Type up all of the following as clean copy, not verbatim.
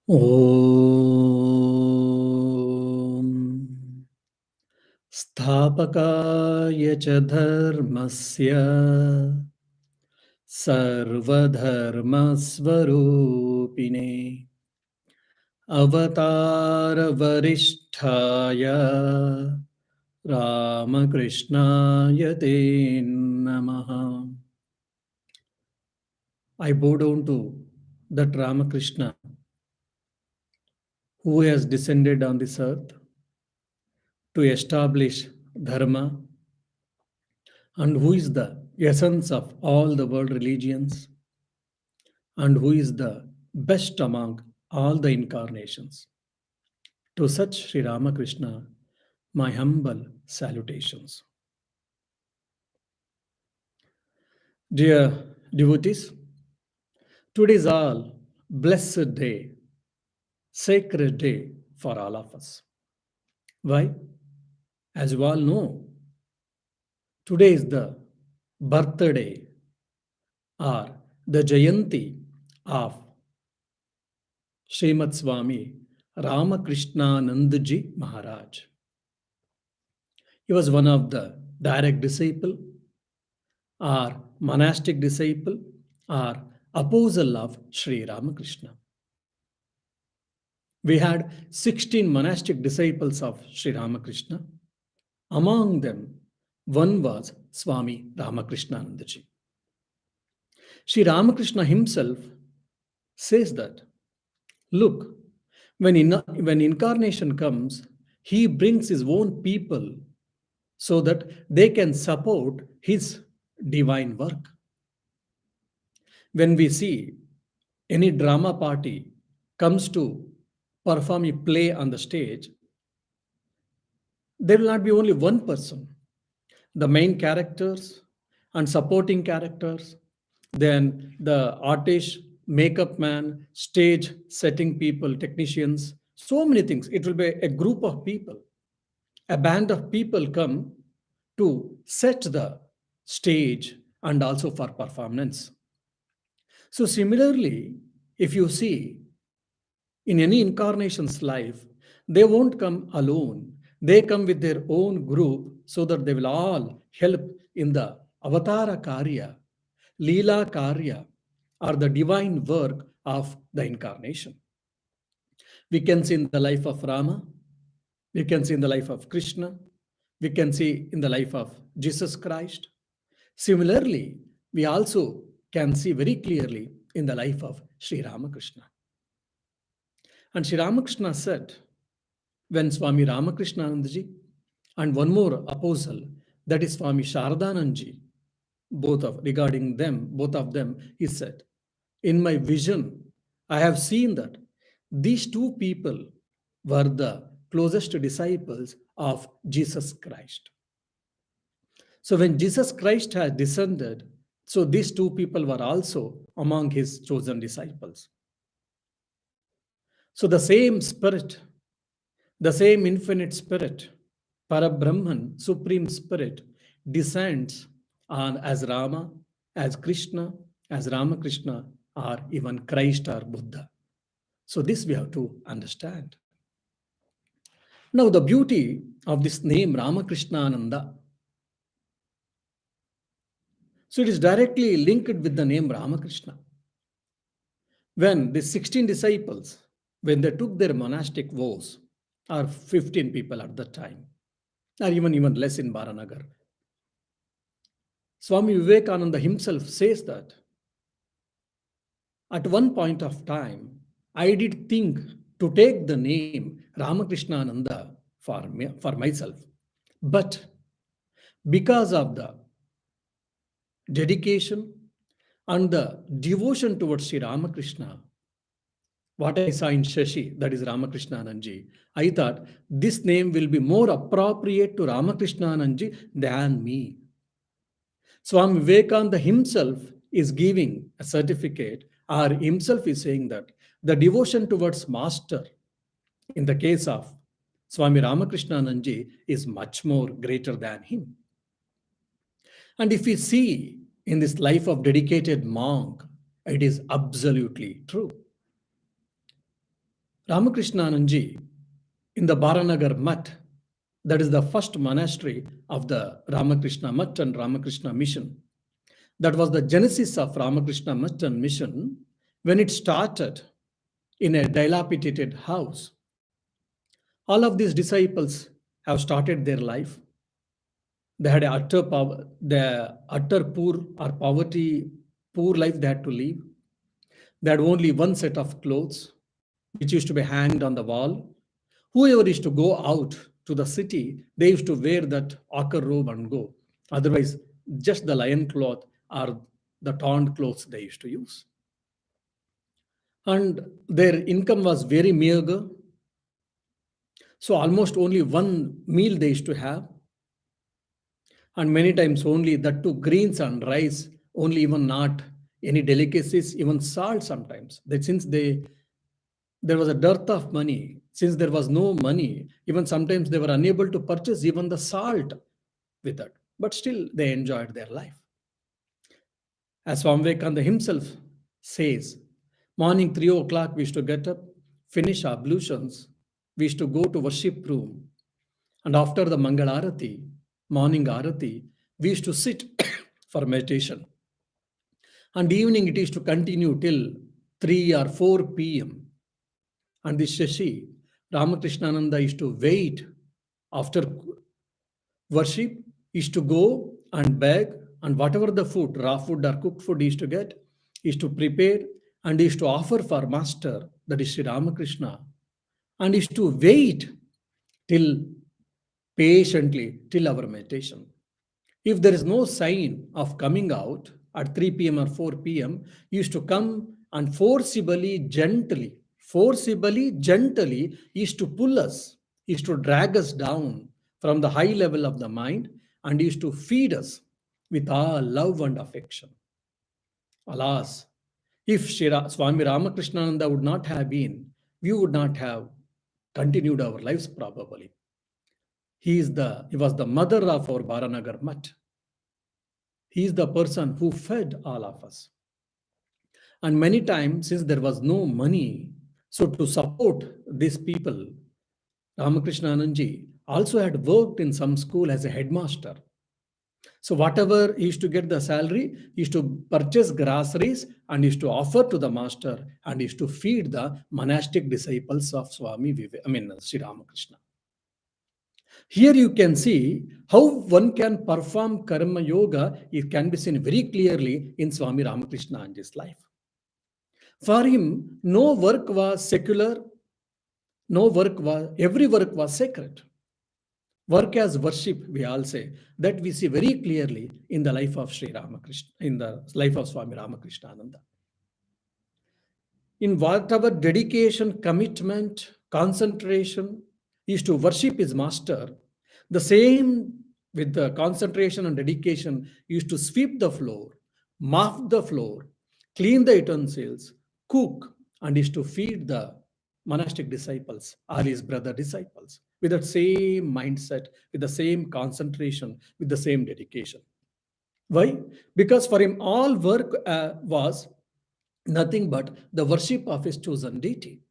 ॐ स्थापकाय च धर्मस्य सर्वधर्मस्वरूपिणे अवतारवरिष्ठाय रामकृष्णाय ते नमः. I bow down to that Ramakrishna who has descended on this earth to establish dharma and who is the essence of all the world religions and who is the best among all the incarnations. To such Sri Ramakrishna, my humble salutations. Dear devotees, today is all blessed day, sacred day for all of us. Why? As you all know, today is the birthday or the Jayanti of Srimad Swami Ramakrishnananda ji Maharaj. He was one of the direct disciple or monastic disciple or apostle of Sri Ramakrishna. We had 16 monastic disciples of Sri Ramakrishna. Among them, one was Swami Ramakrishnananda ji. Sri Ramakrishna himself says that, look, when incarnation comes, he brings his own people so that they can support his divine work. When we see any drama party comes to perform a play on the stage, there will not be only one person. The main characters and supporting characters, then the artist, makeup man, stage setting people, technicians, so many things. It will be a group of people. A band of people come to set the stage and also for performance. So similarly, if you see in any incarnation's life, they won't come alone. They come with their own group so that they will all help in the avatara karya, lila karya, or the divine work of the incarnation. We can see in the life of Rama, we can see in the life of Krishna, we can see in the life of Jesus Christ. Similarly, we also can see very clearly in the life of Sri Ramakrishna. And Sri Ramakrishna said, when Swami Ramakrishnanandaji and one more apostle, that is Swami Sharadanandaji, both of them, he said, in my vision, I have seen that these two people were the closest disciples of Jesus Christ. So when Jesus Christ had descended, so these two people were also among his chosen disciples. So the same spirit, the same infinite spirit, Parabrahman, Supreme Spirit, descends on as Rama, as Krishna, as Ramakrishna, or even Christ or Buddha. So this we have to understand. Now the beauty of this name Ramakrishnananda. So it is directly linked with the name Ramakrishna. When the 16 disciples, when they took their monastic vows, or 15 people at that time, or even less in Baranagar, Swami Vivekananda himself says that at one point of time, I did think to take the name Ramakrishnananda for myself. But because of the dedication and the devotion towards Sri Ramakrishna, what I saw in Shashi, that is Ramakrishnananji, I thought this name will be more appropriate to Ramakrishnananji than me. Swami Vivekananda himself is giving a certificate, or himself is saying that the devotion towards Master, in the case of Swami Ramakrishnananji, is much more greater than him. And if we see in this life of dedicated monk, it is absolutely true. Ramakrishnananji in the Baranagar Mutt, that is the first monastery of the Ramakrishna Mutt and Ramakrishna mission. That was the genesis of Ramakrishna Mutt and mission when it started in a dilapidated house. All of these disciples have started their life. They had the utter poor or poor life they had to live. They had only one set of clothes, which used to be hanged on the wall. Whoever is to go out to the city, they used to wear that ochre robe and go. Otherwise, just the lion cloth or the torn clothes they used to use. And their income was very meager. So almost only one meal they used to have. And many times only that two greens and rice, only even not any delicacies, even salt sometimes. That since there was a dearth of money, since there was no money, even sometimes they were unable to purchase even the salt with that. But still they enjoyed their life. As Swami Vivekananda himself says, morning 3 o'clock we used to get up, finish ablutions, we used to go to worship room, and after the Mangal Arati, morning Arati, we used to sit for meditation. And evening it is to continue till 3 or 4 p.m. And this Shashi, Ramakrishnananda used to wait after worship, is to go and beg, and whatever the food, raw food or cooked food is to get, is to prepare and is to offer for Master, that is Sri Ramakrishna, and is to wait till patiently till our meditation. If there is no sign of coming out at 3 p.m. or 4 p.m., you used to come and forcibly, gently, is to pull us, is to drag us down from the high level of the mind and is to feed us with all love and affection. Alas, if Swami Ramakrishnananda would not have been, we would not have continued our lives probably. He was the mother of our Baranagar Mutt. He is the person who fed all of us. And many times, since there was no money, so to support these people, Ramakrishnananji also had worked in some school as a headmaster. So whatever he used to get the salary, he used to purchase groceries and used to offer to the master and used to feed the monastic disciples of Sri Ramakrishna. Here you can see how one can perform karma yoga. It can be seen very clearly in Swami Ramakrishnananda's life. For him, no work was secular, every work was sacred. Work as worship, we all say, that we see very clearly in the life of Sri Ramakrishna, in the life of Swami Ramakrishnananda. In whatever dedication, commitment, concentration is to worship his master, the same with the concentration and dedication used to sweep the floor, mop the floor, clean the utensils, cook, and is to feed the monastic disciples, all his brother disciples, with that same mindset, with the same concentration, with the same dedication. Why? Because for him, all work was nothing but the worship of his chosen deity.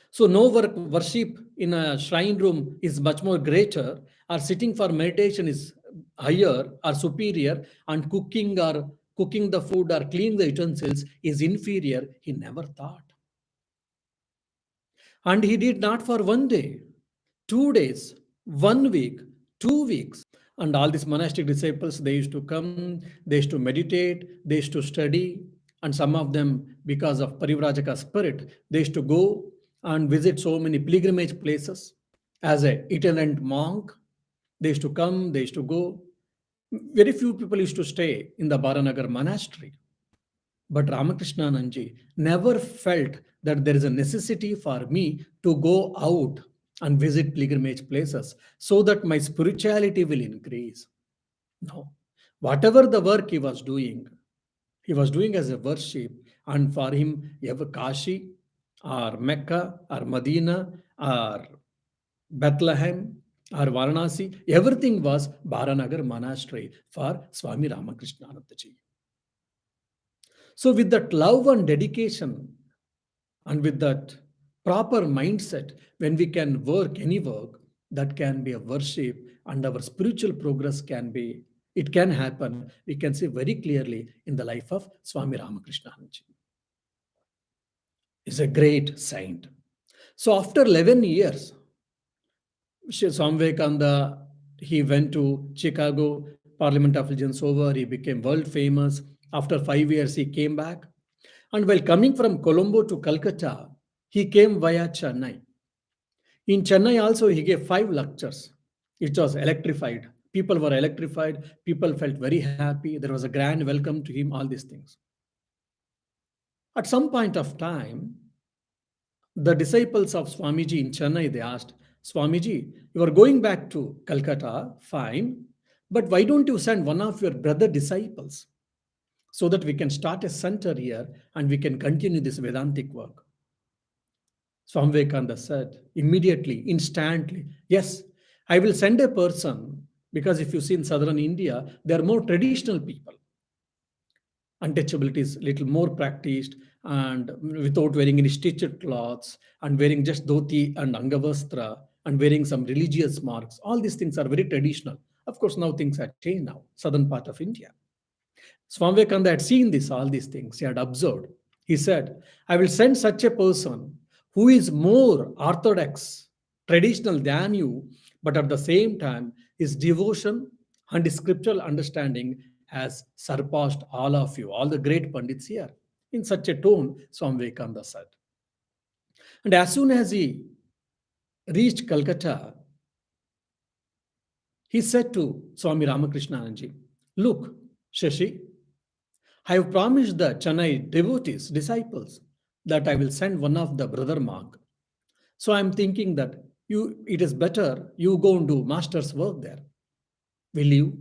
So no worship in a shrine room is much more greater, or sitting for meditation is higher or superior, and cooking the food or cleaning the utensils is inferior. He never thought. And he did not for 1 day, 2 days, 1 week, 2 weeks. And all these monastic disciples, they used to come, they used to meditate, they used to study, and some of them, because of Parivrajaka spirit, they used to go and visit so many pilgrimage places as an itinerant monk. They used to come, they used to go. Very few people used to stay in the Baranagar monastery. But Ramakrishnananji never felt that there is a necessity for me to go out and visit pilgrimage places so that my spirituality will increase. No. Whatever the work he was doing as a worship, and for him, ever Kashi or Mecca or Medina or Bethlehem or Varanasi, everything was Baranagar monastery for Swami Ramakrishnananda ji. So with that love and dedication and with that proper mindset, when we can work any work, that can be a worship, and our spiritual progress can be, it can happen. We can see very clearly in the life of Swami Ramakrishnananda. Is a great saint. So after 11 years, Swami Vivekananda, he went to Chicago, Parliament affiliations over, he became world famous. After 5 years, he came back. And while coming from Colombo to Calcutta, he came via Chennai. In Chennai also, he gave 5 lectures. It was electrified. People were electrified. People felt very happy. There was a grand welcome to him, all these things. At some point of time, the disciples of Swamiji in Chennai, they asked, Swamiji, you are going back to Calcutta, fine, but why don't you send one of your brother disciples so that we can start a center here and we can continue this Vedantic work? Swami Vivekananda said immediately, instantly, yes, I will send a person, because if you see in southern India, they are more traditional people. Untouchability is little more practiced, and without wearing any stitched cloths and wearing just dhoti and angavastra and wearing some religious marks. All these things are very traditional. Of course, now things have changed now, southern part of India. Swami Vivekananda had seen this, all these things. He had observed. He said, I will send such a person who is more orthodox, traditional than you, but at the same time, his devotion and his scriptural understanding has surpassed all of you, all the great Pandits here. In such a tone, Swami Vivekananda said. And as soon as he reached Calcutta, he said to Swami Ramakrishnananda, look, Shashi, I have promised the Chennai devotees, disciples, that I will send one of the brother monk. So I'm thinking that it is better you go and do master's work there. Will you?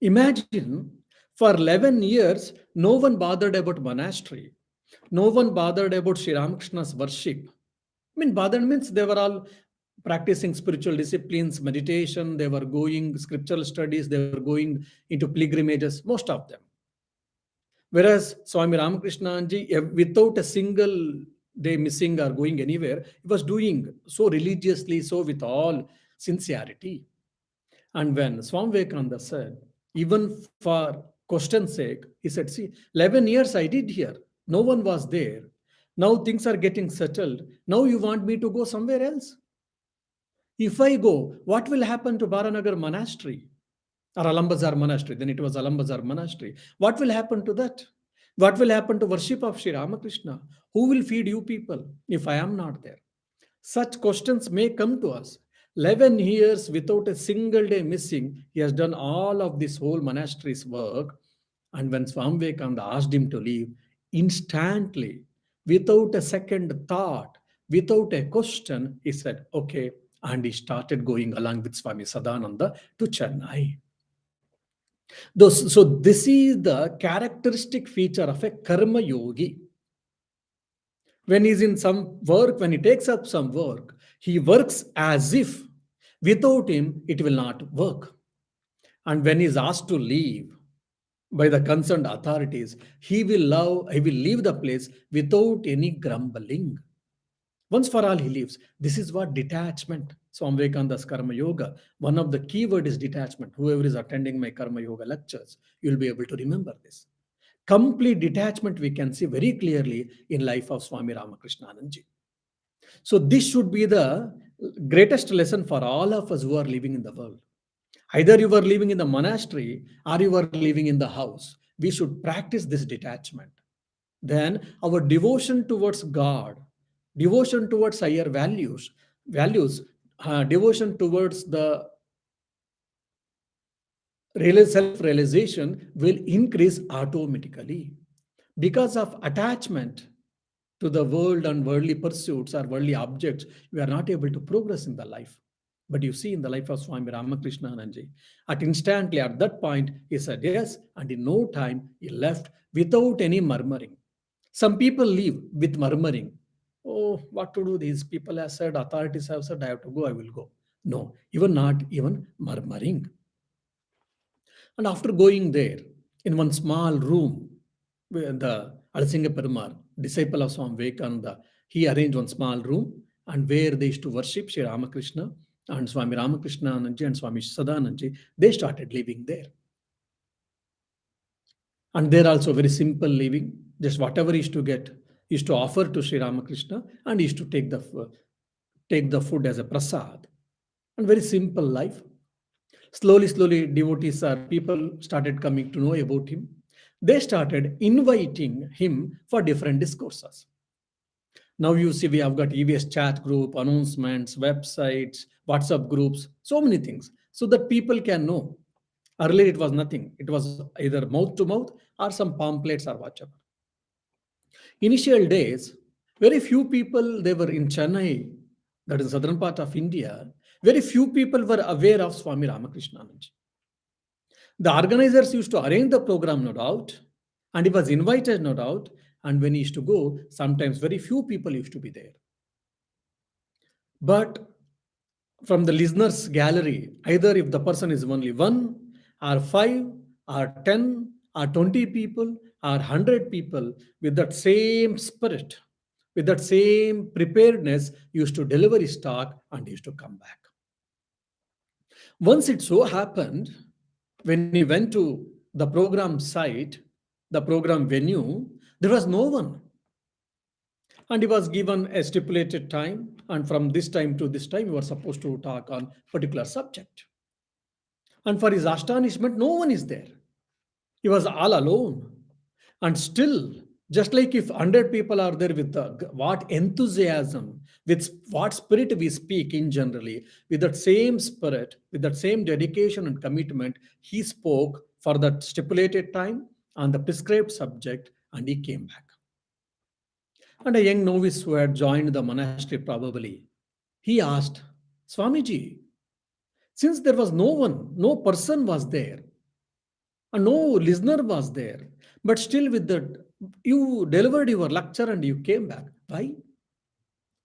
Imagine, for 11 years, no one bothered about monastery. No one bothered about Sri Ramakrishna's worship. I mean, bothered means they were all practicing spiritual disciplines, meditation, they were going scriptural studies, they were going into pilgrimages, most of them. Whereas Swami Ramakrishna without a single day missing or going anywhere, he was doing so religiously, so with all sincerity. And when Swami Vivekananda said, even for question's sake, he said, see, 11 years I did here. No one was there. Now things are getting settled. Now you want me to go somewhere else? If I go, what will happen to Baranagar Monastery? Or Alambazar Monastery? Then it was Alambazar Monastery. What will happen to that? What will happen to worship of Sri Ramakrishna? Who will feed you people if I am not there? Such questions may come to us. 11 years without a single day missing, he has done all of this whole monastery's work. And when Swami Vivekananda asked him to leave, instantly, without a second thought, without a question, he said, okay. And he started going along with Swami Sadananda to Chennai. So this is the characteristic feature of a karma yogi. When he's in some work, when he takes up some work, he works as if without him it will not work. And when he's asked to leave by the concerned authorities, he will leave the place without any grumbling. Once for all, he leaves. This is what detachment. Swami Vivekananda's Karma Yoga. One of the key word is detachment. Whoever is attending my Karma Yoga lectures, you'll be able to remember this. Complete detachment we can see very clearly in life of Swami Ramakrishnananda. So this should be the greatest lesson for all of us who are living in the world. Either you are living in the monastery or you are living in the house. We should practice this detachment. Then our devotion towards God, devotion towards higher devotion towards the self-realization will increase automatically. Because of attachment to the world and worldly pursuits or worldly objects, we are not able to progress in the life. But you see in the life of Swami Ramakrishnananda, at that point, he said yes, and in no time, he left without any murmuring. Some people leave with murmuring. Oh, what to do? These people have said, authorities have said, I have to go, I will go. No, not even murmuring. And after going there, in one small room, where the Alasinga Perumal, disciple of Swami Vivekananda, He arranged one small room and where they used to worship Sri Ramakrishna and Swami Ramakrishnananda and Swami Sadananji. They started living there. And they're also very simple living. Just whatever he used to get, he used to offer to Sri Ramakrishna and he used to take the food as a prasad. And very simple life. Slowly, slowly, devotees or people started coming to know about him. They started inviting him for different discourses. Now you see we have got EVS chat group, announcements, websites, WhatsApp groups, so many things, so that people can know. Earlier it was nothing. It was either mouth to mouth or some pamphlets or whatever. Initial days, very few people they were in Chennai, that is southern part of India. Very few people were aware of Swami Ramakrishnananda. The organizers used to arrange the program, no doubt, and he was invited, no doubt. And when he used to go, sometimes very few people used to be there. But from the listeners' gallery, either if the person is only one, or five, or 10, or 20 people, or 100 people, with that same spirit, with that same preparedness, used to deliver his talk and used to come back. Once it so happened, when he went to the program site, the program venue, there was no one. And he was given a stipulated time, and from this time to this time, he was supposed to talk on particular subject. And for his astonishment, no one is there. He was all alone. And still, just like if 100 people are there with what enthusiasm, with what spirit we speak in generally, with that same spirit, with that same dedication and commitment, he spoke for that stipulated time on the prescribed subject and he came back. And a young novice who had joined the monastery probably, he asked, Swamiji, since there was no one, no person was there, and no listener was there, but still with that, you delivered your lecture and you came back. Why?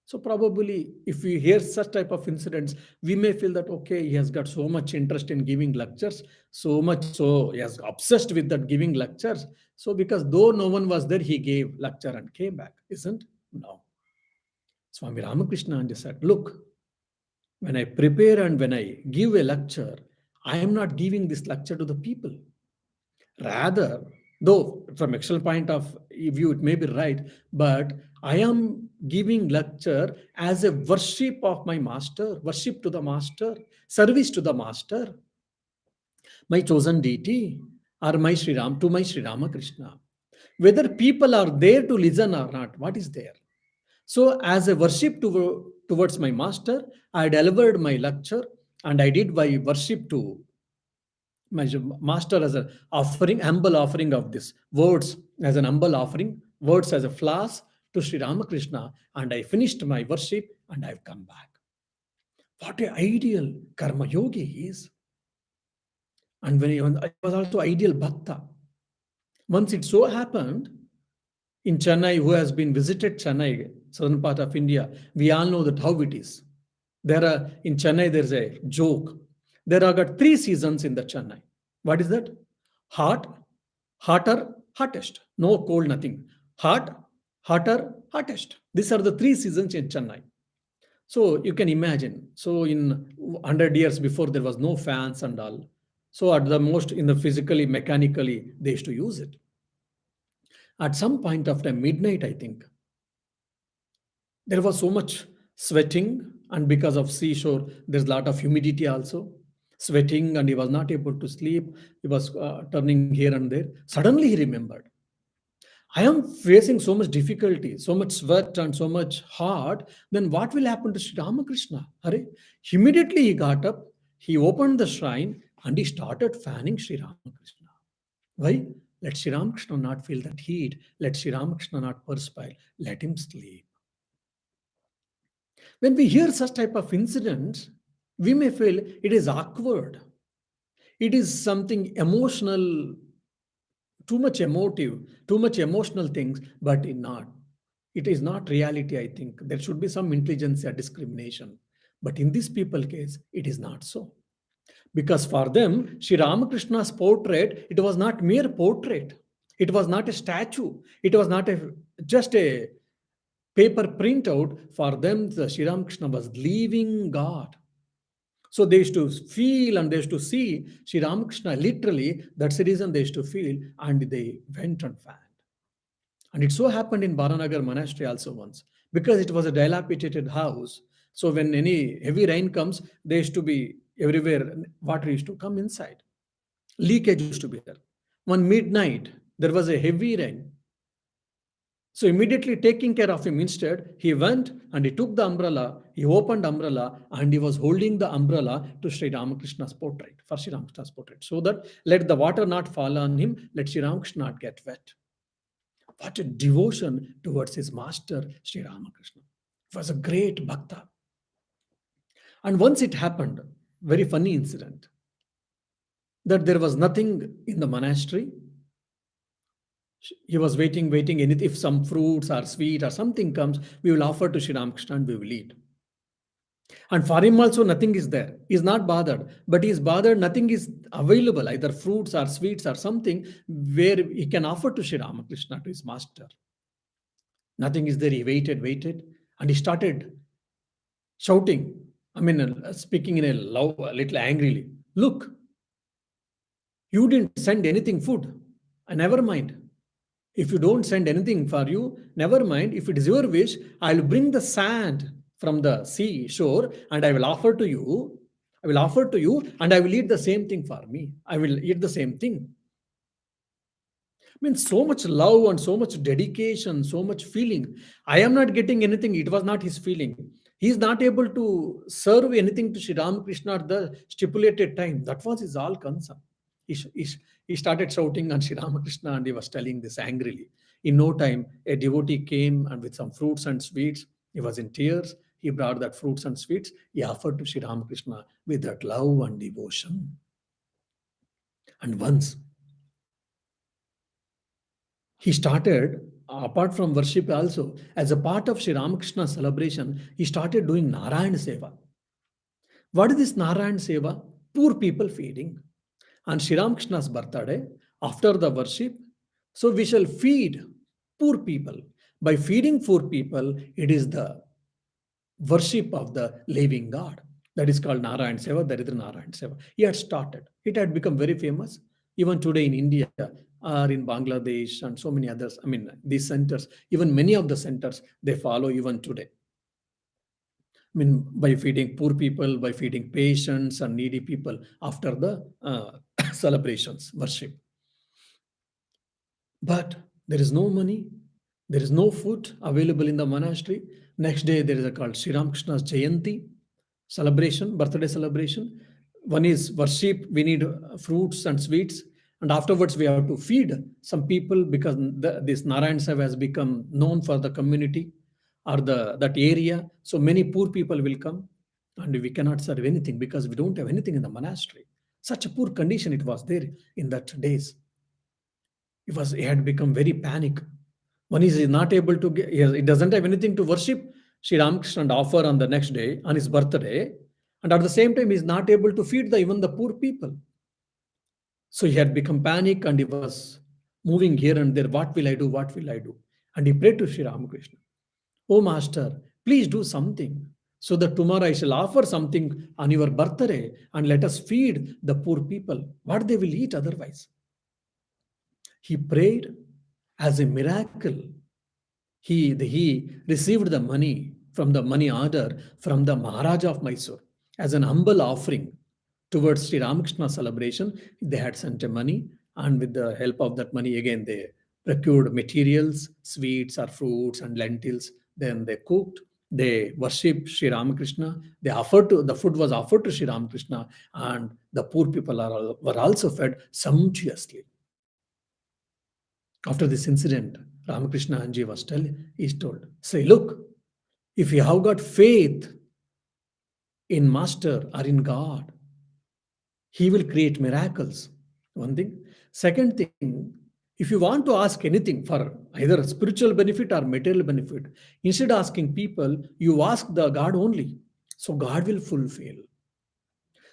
So probably if we hear such type of incidents, we may feel that, okay, he has got so much interest in giving lectures, so much so he has obsessed with that giving lectures. So because though no one was there, he gave lecture and came back, isn't? No. Swami Ramakrishna said, look, when I prepare and when I give a lecture, I am not giving this lecture to the people. Rather, though from external point of view, it may be right, but I am giving lecture as a worship of my master, worship to the master, service to the master, my chosen deity, or my Sri Ram, to my Sri Ramakrishna. Whether people are there to listen or not, what is there? So, as a worship towards my master, I delivered my lecture and I did my worship to my master as an offering, humble offering of this words as an humble offering, words as a flask to Sri Ramakrishna, and I finished my worship and I've come back. What an ideal karma yogi he is. And when he was also ideal bhakta. Once it so happened, in Chennai, who has been visited Chennai, southern part of India, we all know that how it is. There are in Chennai, there's a joke. There are got 3 seasons in the Chennai. What is that? Hot, hotter, hottest. No cold, nothing. Hot, hotter, hottest. These are the 3 seasons in Chennai. So you can imagine. So in 100 years before, there was no fans and all. So at the most, in the physically, mechanically, they used to use it. At some point of time, midnight, I think, there was so much sweating, and because of seashore, there's a lot of humidity also. Sweating, and he was not able to sleep. He was turning here and there. Suddenly, he remembered, I am facing so much difficulty, so much sweat, and so much hot. Then what will happen to Sri Ramakrishna? Hare? Immediately, he got up, he opened the shrine, and he started fanning Sri Ramakrishna. Why? Let Sri Ramakrishna not feel that heat. Let Sri Ramakrishna not perspire. Let him sleep. When we hear such type of incidents, we may feel it is awkward. It is something emotional, too much emotive, too much emotional things, but it not. It is not reality, I think. There should be some intelligence or discrimination. But in this people case, it is not so. Because for them, Sri Ramakrishna's portrait, it was not mere portrait. It was not a statue. It was not just a paper printout. For them, the Sri Ramakrishna was leaving God. So they used to feel and they used to see Sri Ramakrishna literally. That's the reason they used to feel, and they went and found. And it so happened in Baranagar monastery also once, because it was a dilapidated house. So when any heavy rain comes, there used to be everywhere water used to come inside. Leakage used to be there. One midnight, there was a heavy rain. So immediately taking care of him, instead, he went and he took the umbrella, he opened umbrella, and he was holding the umbrella to Sri Ramakrishna's portrait, for Sri Ramakrishna's portrait, so that let the water not fall on him, let Sri Ramakrishna not get wet. What a devotion towards his master, Sri Ramakrishna. He was a great bhakta. And once it happened, very funny incident, that there was nothing in the monastery. He was waiting. And if some fruits or sweet or something comes, we will offer to Sri Ramakrishna and we will eat. And for him also, nothing is there. He is not bothered, but he is bothered. Nothing is available, either fruits or sweets or something where he can offer to Sri Ramakrishna, to his master. Nothing is there. He waited, and he started shouting. I mean, speaking in a low, a little angrily. Look, you didn't send anything food. Never mind. If you don't send anything for you, never mind. If it is your wish, I'll bring the sand from the sea shore and I will offer to you. I will offer to you and I will eat the same thing for me. I will eat the same thing. I mean, so much love and so much dedication, so much feeling. I am not getting anything. It was not his feeling. He is not able to serve anything to Sri Ramakrishna at the stipulated time. That was his all concern. He started shouting on Sri Ramakrishna and he was telling this angrily. In no time, a devotee came and with some fruits and sweets. He was in tears. He brought that fruits and sweets. He offered to Sri Ramakrishna with that love and devotion. And once he started, apart from worship also, as a part of Sri Ramakrishna celebration, he started doing Narayana Seva. What is this Narayana Seva? Poor people feeding. On Sri Ramakrishna's birthday, after the worship, so we shall feed poor people. By feeding poor people, it is the worship of the living God. That is called Narayana Seva, Daridra Narayana Seva. He had started. It had become very famous. Even today in India or in Bangladesh and so many others, I mean, these centers, even many of the centers, they follow even today. I mean, by feeding poor people, by feeding patients and needy people after the celebrations, worship. But there is no money, there is no food available in the monastery. Next day, there is a called Sri Ramakrishna's Jayanti celebration, birthday celebration. One is worship, we need fruits and sweets. And afterwards, we have to feed some people because this Narayan Seva has become known for the community or that area. So many poor people will come and we cannot serve anything because we don't have anything in the monastery. Such a poor condition it was there in that days. It had become very panic. One is not able to get, it doesn't have anything to worship Sri Ramakrishna and offer on the next day, on his birthday. And at the same time, he is not able to feed even the poor people. So he had become panic and he was moving here and there. What will I do? What will I do? And he prayed to Sri Ramakrishna. Oh Master, please do something so that tomorrow I shall offer something on your birthday and let us feed the poor people. What they will eat otherwise? He prayed as a miracle. He received the money from the money order from the Maharaja of Mysore as an humble offering towards Sri Ramakrishna celebration. They had sent a money, and with the help of that money, again they procured materials, sweets or fruits and lentils. Then they cooked. They worshipped Sri Ramakrishna. The food was offered to Sri Ramakrishna, and the poor people were also fed sumptuously. After this incident, Ramakrishna Anji is told, say, look, if you have got faith in Master or in God, He will create miracles. One thing. Second thing, if you want to ask anything for either spiritual benefit or material benefit, instead of asking people, you ask the God only. So God will fulfill.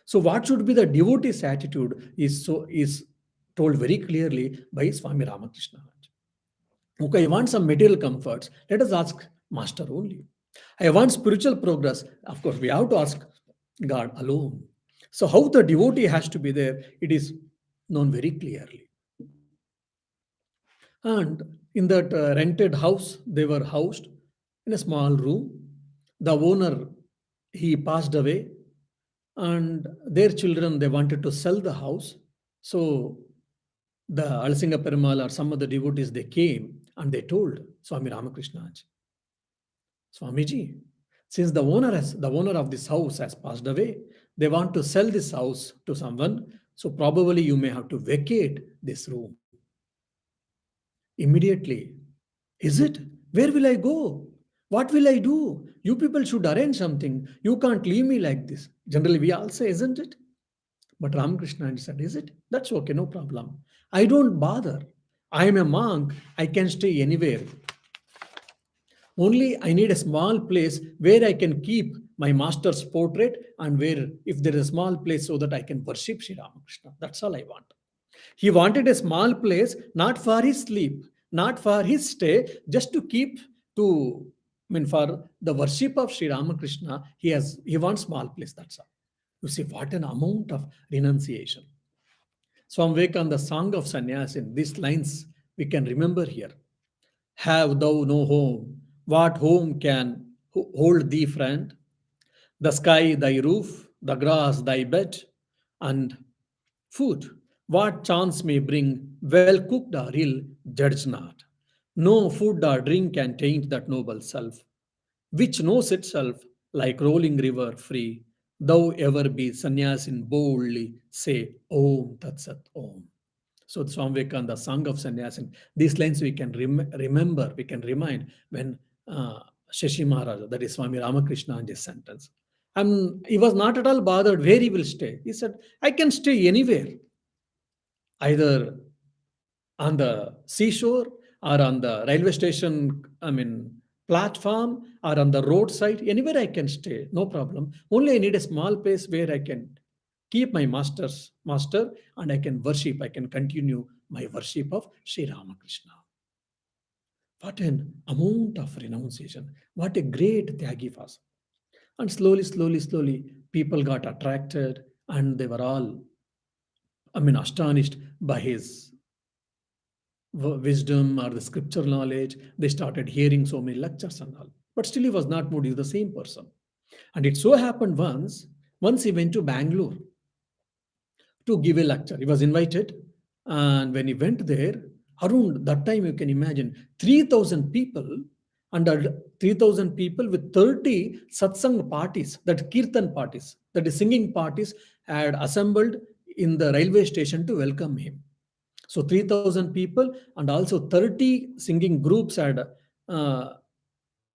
So what should be the devotee's attitude is told very clearly by Swami Ramakrishna. Okay, you want some material comforts. Let us ask master only. I want spiritual progress. Of course, we have to ask God alone. So, how the devotee has to be there, it is known very clearly. And in that rented house, they were housed in a small room. The owner, he passed away, and their children, they wanted to sell the house. So the Alsinga Perumal or some of the devotees, they came and they told Swami Ramakrishna, Swamiji, since the owner of this house has passed away, they want to sell this house to someone. So probably you may have to vacate this room immediately. Is it? Where will I go? What will I do? You people should arrange something. You can't leave me like this. Generally, we all say, isn't it? But Ramakrishna said, is it? That's okay, no problem. I don't bother. I am a monk. I can stay anywhere. Only I need a small place where I can keep my master's portrait and where, if there is a small place, so that I can worship Sri Ramakrishna. That's all I want. He wanted a small place, not for his sleep, not for his stay, just to keep to, I mean, for the worship of Sri Ramakrishna, he wants small place. That's all. You see, what an amount of renunciation. Swami Vivekananda, the Song of Sannyasin, these lines we can remember here. Have thou no home? What home can hold thee, friend? The sky thy roof, the grass thy bed, and food. What chance may bring, well cooked or ill, judge not. No food or drink can taint that noble self, which knows itself like rolling river free. Thou ever be sannyasin boldly, say Om Tat Sat Om. So the Swami Vivekananda, the Song of Sannyasin, these lines we can remember, we can remind when Shashi Maharaja, that is Swami Ramakrishna, in this sentence. And he was not at all bothered where he will stay. He said, I can stay anywhere, either on the seashore or on the railway station, I mean, platform or on the roadside, anywhere I can stay, no problem. Only I need a small place where I can keep my master and I can worship, I can continue my worship of Sri Ramakrishna. What an amount of renunciation. What a great Tyagi was. And slowly, people got attracted and they were all, I mean, astonished by his wisdom or the scripture knowledge. They started hearing so many lectures and all. But still, he was not moved. He was the same person. And it so happened once he went to Bangalore to give a lecture. He was invited. And when he went there, around that time, you can imagine 3,000 people, under 3,000 people with 30 satsang parties, that kirtan parties, that is singing parties, had assembled in the railway station to welcome him. So 3,000 people and also 30 singing groups had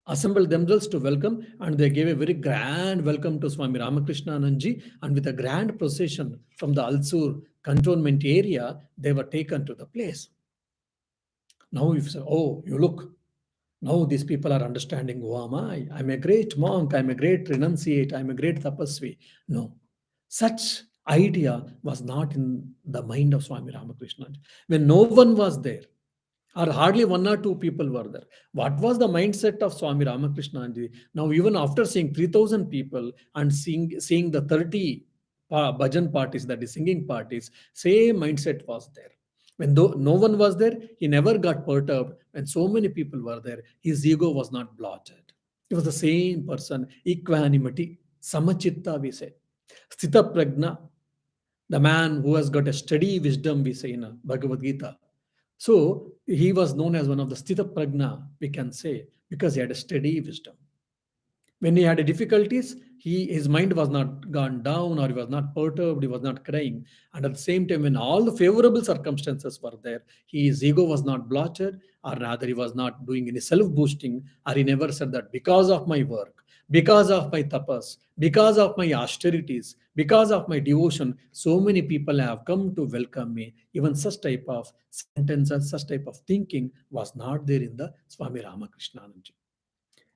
assembled themselves to welcome, and they gave a very grand welcome to Swami Ramakrishnananda, and with a grand procession from the Alsur cantonment area, they were taken to the place. Now you say, oh, you look, now these people are understanding, oh, am I'm a great monk, I'm a great renunciate, I'm a great tapasvi. No, such idea was not in the mind of Swami Ramakrishna. When no one was there, or hardly one or two people were there, what was the mindset of Swami Ramakrishna? Now, even after seeing 3,000 people and seeing the 30 bhajan parties, that is singing parties, same mindset was there. When no one was there, he never got perturbed. When so many people were there, his ego was not blotted. He was the same person, equanimity, samachitta, we say. Sthita prajna, the man who has got a steady wisdom, we say in Bhagavad Gita. So he was known as one of the Sthita Prajna, we can say, because he had a steady wisdom. When he had difficulties, his mind was not gone down or he was not perturbed, he was not crying. And at the same time, when all the favorable circumstances were there, his ego was not blotted, or rather he was not doing any self-boosting, or he never said that because of my work, because of my tapas, because of my austerities, because of my devotion, so many people have come to welcome me. Even such type of sentences, such type of thinking was not there in the Swami Ramakrishnananda.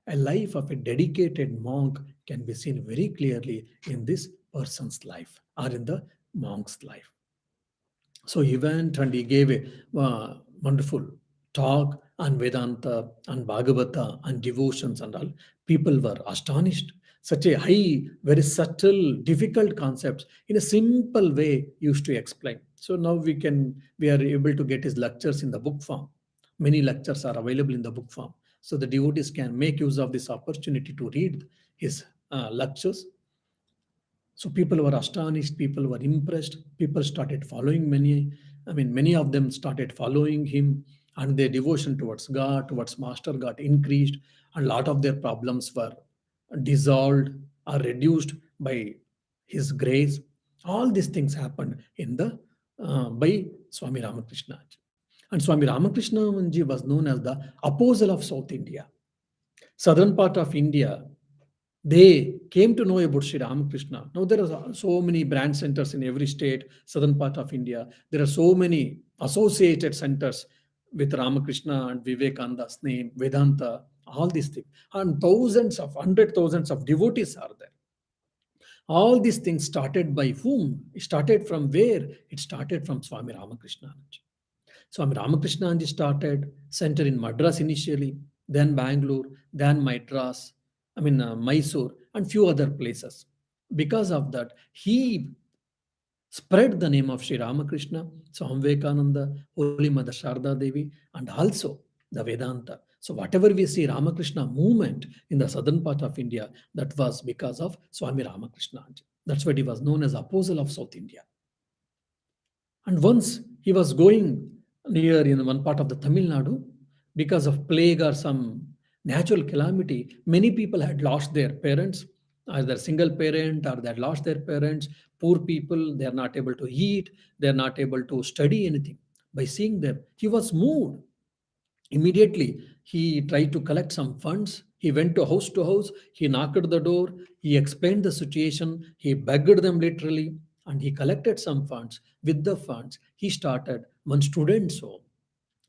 A life of a dedicated monk can be seen very clearly in this person's life or in the monk's life. So he went and he gave a wonderful talk and Vedanta and Bhagavata and devotions and all, people were astonished. Such a high, very subtle, difficult concepts in a simple way used to explain. So now we are able to get his lectures in the book form. Many lectures are available in the book form. So the devotees can make use of this opportunity to read his lectures. So people were astonished, people were impressed, people started following many of them started following him, and their devotion towards God, towards Master got increased, and a lot of their problems were dissolved or reduced by his grace. All these things happened in the by Swami Ramakrishna. And Swami Ramakrishna was known as the apostle of South India. Southern part of India, they came to know about Sri Ramakrishna. Now there are so many branch centers in every state, southern part of India. There are so many associated centers with Ramakrishna and Vivekananda's name, Vedanta, all these things. And hundred thousands of devotees are there. All these things started by whom? It started from where? It started from Swami Ramakrishna. Swami Ramakrishna started center in Madras initially, then Bangalore, then Mysore, and few other places. Because of that, he spread the name of Sri Ramakrishna, Swami Vivekananda, Holy Mother Sharda Devi, and also the Vedanta. So whatever we see Ramakrishna movement in the southern part of India, that was because of Swami Ramakrishna. That's why he was known as Apostle of South India. And once he was going near in one part of the Tamil Nadu, because of plague or some natural calamity, many people had lost their parents, either single parent or they had lost their parents. Poor people, they are not able to eat, they are not able to study anything. By seeing them, he was moved. Immediately, he tried to collect some funds. He went to house, he knocked the door, he explained the situation, he begged them literally, and he collected some funds. With the funds, he started one student's home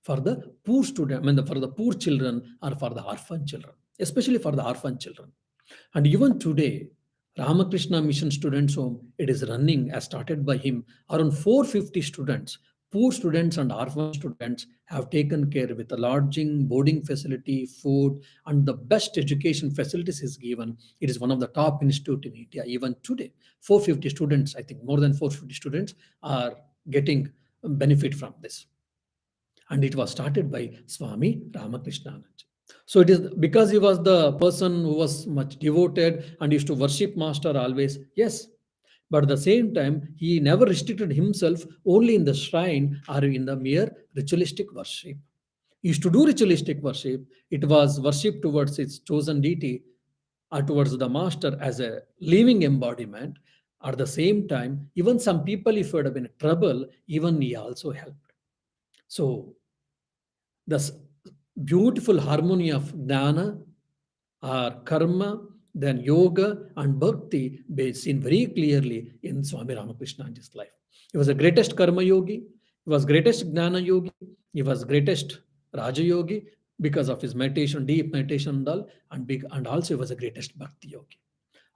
for the poor student, for the poor children or for the orphan children, especially for the orphan children. And even today, Ramakrishna Mission Students Home, it is running as started by him. Around 450 students, poor students and orphan students have taken care with the lodging, boarding facility, food, and the best education facilities is given. It is one of the top institute in India. Even today, 450 students, I think more than 450 students are getting benefit from this. And it was started by Swami Ramakrishnananda. So it is because he was the person who was much devoted and used to worship Master always. Yes, but at the same time, he never restricted himself only in the shrine or in the mere ritualistic worship. He used to do ritualistic worship. It was worship towards its chosen deity or towards the Master as a living embodiment. At the same time, even some people, if had been in trouble, even he also helped. So the beautiful harmony of jnana or karma, then yoga and bhakti be seen very clearly in Swami Ramakrishna's life. He was the greatest karma yogi, he was greatest jnana yogi, he was greatest raja yogi because of his meditation, deep meditation and all, and also he was the greatest bhakti yogi.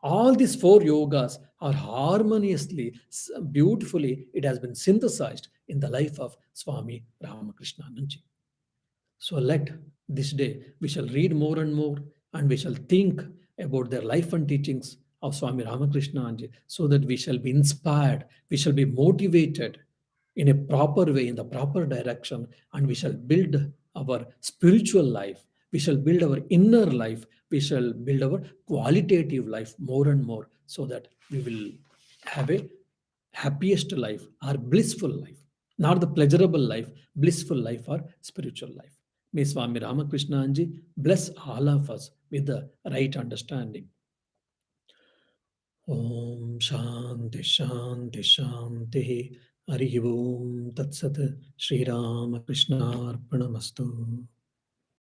All these four yogas are harmoniously, beautifully, it has been synthesized in the life of Swami Ramakrishnananda. So let this day we shall read more and more, and we shall think about their life and teachings of Swami Ramakrishna Anji, so that we shall be inspired, we shall be motivated in a proper way, in the proper direction, and we shall build our spiritual life, we shall build our inner life, we shall build our qualitative life more and more, so that we will have a happiest life or blissful life, not the pleasurable life, blissful life or spiritual life. May Swami Ramakrishna Anji bless all of us with the right understanding. Om Shanti Shanti Shanti Hari Om Tat Sat Shri Ramakrishna Arpanamastu.